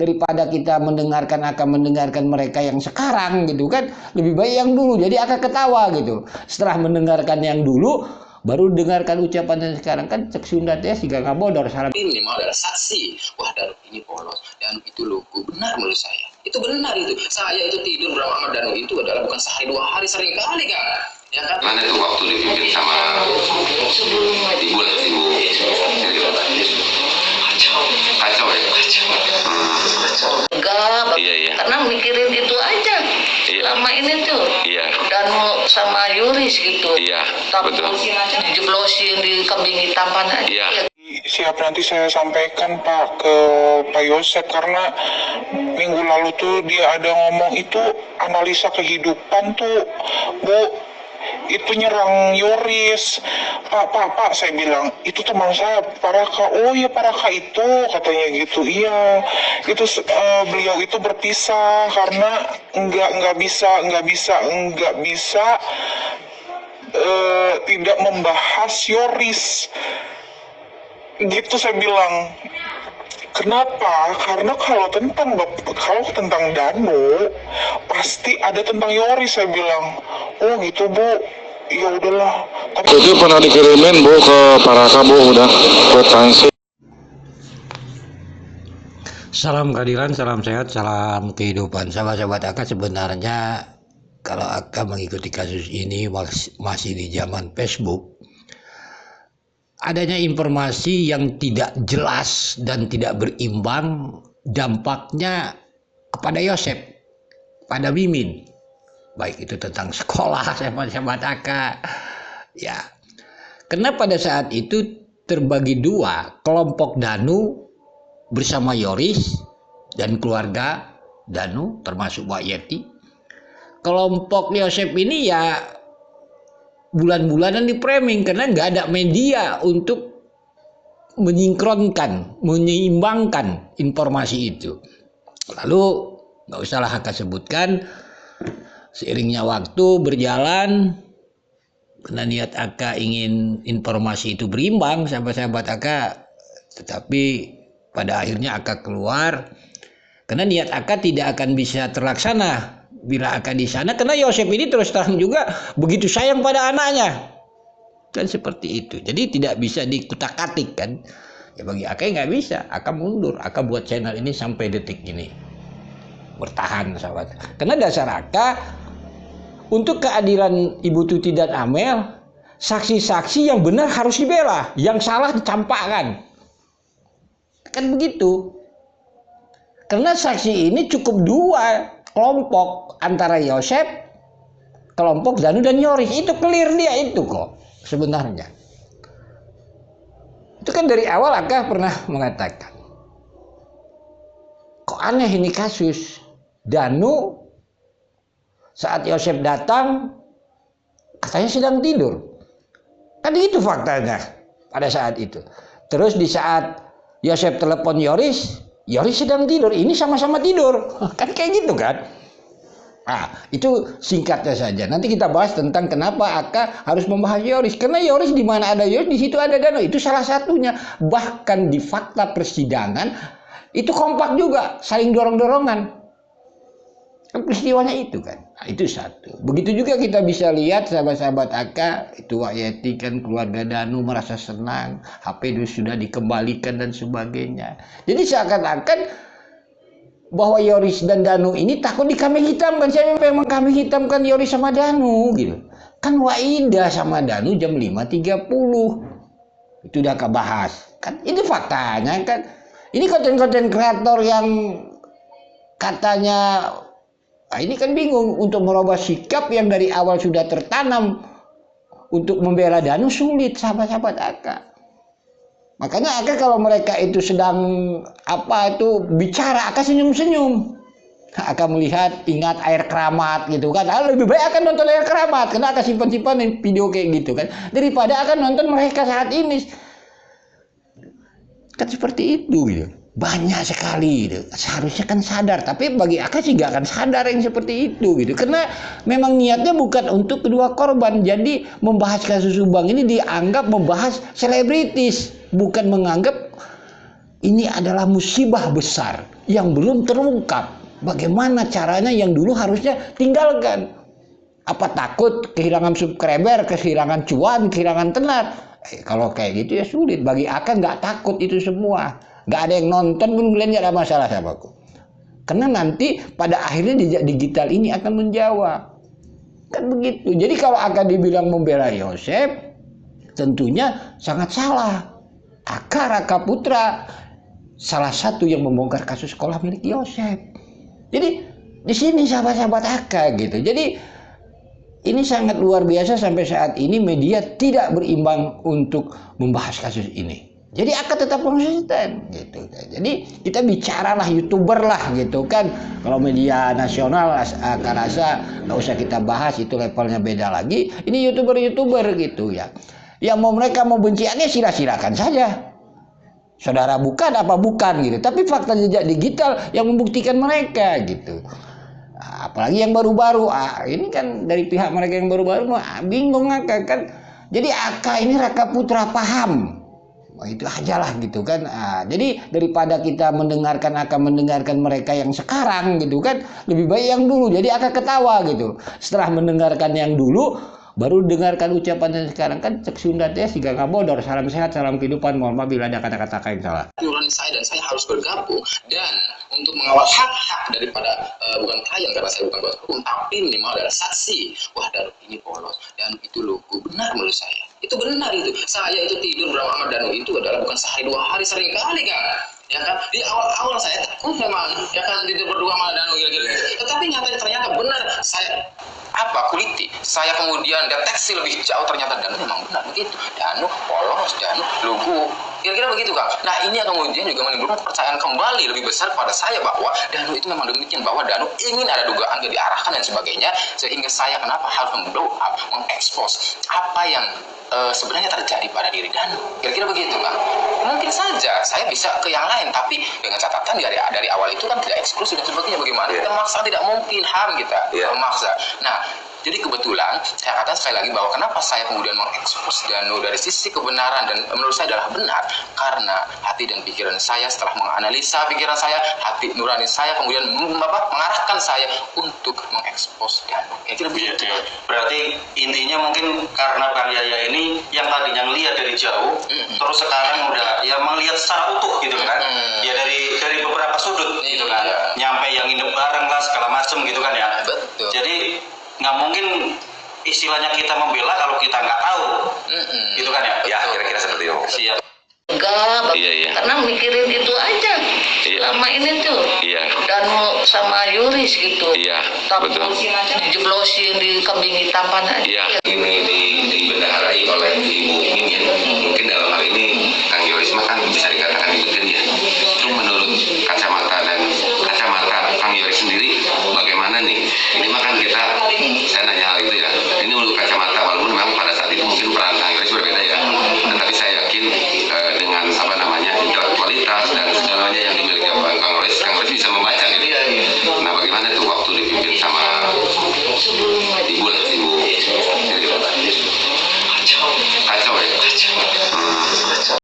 daripada kita akan mendengarkan mereka yang sekarang gitu kan, lebih baik yang dulu. Jadi akan ketawa gitu. Setelah mendengarkan yang dulu, baru dengarkan ucapan yang sekarang kan cek Sunda teh siga ngabodor salah. Ini mau adalah saksi, wah Danu ini polos, Danu itu logo, benar menurut saya. Itu benar itu. Saya itu tidur bersama sama Danu itu adalah bukan sehari 2 hari, sering kali kan. Ya kan? Mana tuh waktu dibikin sama ibu lah, ibu kacau ya, kacau. Enggak, Iya. karena mikirin itu aja. Iya. Lama ini tuh. Iya. Dan sama Yuris gitu. Iya, Tapi betul. dijeblosin di kambing hitaman aja. Iya. Siap, nanti saya sampaikan Pak ke Pak Yosep, karena minggu lalu tuh dia ada ngomong itu analisa kehidupan tuh Bu, itu nyerang Yoris. Pak, saya bilang itu teman saya Paraka. Oh ya Paraka itu, katanya gitu. Iya, itu beliau itu berpisah karena nggak bisa tidak membahas Yoris. Gitu saya bilang. Kenapa? Karena kalau tentang Danu pasti ada tentang Yoris, saya bilang. Oh gitu Bu. Ya udahlah. Tapi itu pernah dikirimin Bu ke Paraka Bu, udah kwitansi. Salam keadilan, salam sehat, salam kehidupan. Sahabat-sahabat Aka, sebenarnya kalau Aka mengikuti kasus ini masih di zaman Facebook, adanya informasi yang tidak jelas dan tidak berimbang dampaknya kepada Yosep, pada Mimin, baik itu tentang sekolah, sahabat-sahabat Aka. Ya, karena pada saat itu terbagi dua, kelompok Danu bersama Yoris dan keluarga Danu termasuk Mbak Yeti. Kelompok Yosep ini ya bulan-bulanan di framing karena nggak ada media untuk menyingkronkan, menyeimbangkan informasi itu. Lalu nggak usahlah Aka sebutkan, seiringnya waktu berjalan, karena niat Aka ingin informasi itu berimbang, sahabat-sahabat Aka, tetapi pada akhirnya Aka keluar karena niat Aka tidak akan bisa terlaksana bila Aka di sana, karena Yosep ini terus terang juga begitu sayang pada anaknya, kan seperti itu. Jadi tidak bisa dikutak-katik kan. Ya bagi Aka nggak bisa, Aka mundur. Aka buat channel ini sampai detik ini bertahan, sahabat. Karena dasar Aka untuk keadilan Ibu Tuti dan Amel, saksi-saksi yang benar harus dibela, yang salah dicampakkan. Kan begitu. Karena saksi ini cukup dua kelompok, antara Yosep, kelompok Danu dan Yoris. Itu clear dia itu kok sebenarnya. Itu kan dari awal Aka pernah mengatakan, kok aneh ini kasus. Danu saat Yosep datang katanya sedang tidur. Kan itu faktanya pada saat itu. Terus di saat Yosep telepon Yoris sedang tidur, ini sama-sama tidur. Kan kayak gitu kan. Nah, itu singkatnya saja. Nanti kita bahas tentang kenapa Aka harus membahas Yoris. Karena Yoris di mana ada Yoris, di situ ada Danu. Itu salah satunya. Bahkan di fakta persidangan itu kompak juga, saling dorong-dorongan. Kan peristiwanya itu kan. Nah, itu satu. Begitu juga kita bisa lihat sahabat-sahabat Aka, itu Wak Yeti kan keluarga Danu merasa senang, HP itu sudah dikembalikan dan sebagainya. Jadi seakan-akan bahwa Yoris dan Danu ini takut dikambing hitamkan. Siapa yang mengkambing hitamkan Yoris sama Danu gitu. Kan Waida sama Danu jam 5.30. Itu udah kebahas. Kan ini faktanya kan. Ini konten-konten kreator yang katanya, nah ini kan bingung untuk merubah sikap yang dari awal sudah tertanam untuk membela Danu, sulit sahabat-sahabat Aka. Makanya Aka kalau mereka itu sedang bicara, Aka senyum-senyum. Aka melihat, ingat Air Keramat gitu kan. Lebih baik Aka nonton Air Keramat karena Aka simpan-simpan video kayak gitu kan, daripada Aka nonton mereka saat ini. Kan seperti itu gitu. Banyak sekali gitu. Seharusnya kan sadar, tapi bagi Aka sih gak akan sadar yang seperti itu gitu. Karena memang niatnya bukan untuk kedua korban. Jadi membahas kasus Subang ini dianggap membahas selebritis, bukan menganggap ini adalah musibah besar. yang belum terungkap. Bagaimana caranya yang dulu harusnya tinggalkan. Apa takut kehilangan subscriber, kehilangan cuan, kehilangan tenar? Kalau kayak gitu ya sulit. Bagi Aka nggak takut itu semua. Nggak ada yang nonton pun kalian nggak ada masalah sama aku. Karena nanti pada akhirnya jejak digital ini akan menjawab. Kan begitu. Jadi kalau Aka dibilang membela Yosef, tentunya sangat salah. Aka Raka Putra salah satu yang membongkar kasus sekolah milik Yosef. Jadi di sini sahabat-sahabat Aka gitu. Jadi ini sangat luar biasa sampai saat ini media tidak berimbang untuk membahas kasus ini. Jadi Aka tetap konsisten gitu. Jadi kita bicaralah YouTuber lah gitu kan. Kalau media nasional Aka rasa nggak usah kita bahas, itu levelnya beda lagi. Ini YouTuber gitu ya. Yang mereka mau benci Aka silakan saja. Saudara bukan apa bukan gitu. Tapi fakta jejak digital yang membuktikan mereka gitu. Apalagi yang baru-baru, ini kan dari pihak mereka yang baru-baru, bingung Aka kan. Jadi Aka ini Raka Putra paham, itu aja lah gitu kan. Jadi daripada kita mendengarkan mereka yang sekarang gitu kan, lebih baik yang dulu. Jadi Aka ketawa gitu. Setelah mendengarkan yang dulu, baru dengarkan ucapan yang sekarang kan. Cek Sunda teh siga ngabodor. Salam sehat, salam kehidupan. Mohon maaf bila ada kata-kata yang salah. Nurani saya dan saya harus bergabung dan untuk mengawal hak-hak daripada bukan klien karena saya bukan kuasa hukum, tapi minimal adalah saksi. Wah, Danu ini polos dan itu logo benar menurut saya. Itu benar itu. Saya itu tidur bersama Ahmad Danu itu adalah bukan sehari dua hari, sering kali kan. Ya kan, di awal-awal saya takut memang, ya kan, tidur berdua sama Danu gila-gila. Tetapi ternyata benar. Saya kuliti, saya kemudian deteksi lebih jauh, ternyata Danu memang benar begitu. Danu polos, Danu lugu, kira-kira begitu Kang. Nah ini yang kemudian juga menimbulkan kepercayaan kembali lebih besar kepada saya bahwa Danu itu memang demikian, bahwa Danu ingin ada dugaan gak diarahkan dan sebagainya, sehingga saya kenapa harus memblow up, mengekspos apa yang sebenarnya terjadi pada diri Danu, kira-kira begitu Kang. Mungkin saja saya bisa ke yang lain, tapi dengan catatan dari awal itu kan tidak eksklusif dan sebagainya. Bagaimana kita maksa, tidak mungkin HAM kita memaksa. Nah jadi kebetulan saya katakan sekali lagi bahwa kenapa saya kemudian mengekspos Danu dari sisi kebenaran dan menurut saya adalah benar, karena hati dan pikiran saya setelah menganalisa pikiran saya, hati nurani saya kemudian mengarahkan saya untuk mengekspos Danu. Kira-kira begitu. Berarti intinya mungkin karena Bang Yaya ini yang tadinya ngelihat dari jauh, terus sekarang udah ya melihat secara utuh gitu kan, ya dari beberapa sudut gitu kan, nyampe yang nginep bareng lah segala macem gitu kan ya. Betul. Jadi nggak mungkin istilahnya kita membela kalau kita nggak tahu, gitu kan ya? Ya, kira-kira seperti itu. Siap. Enggak, Iya. karena mikirin itu aja. Selama ini tuh, Iya. Danu sama Yuris gitu. Iya, Tapi betul. dijeblosin di kambing hitam aja. Iya. Ini dibenarai oleh ibu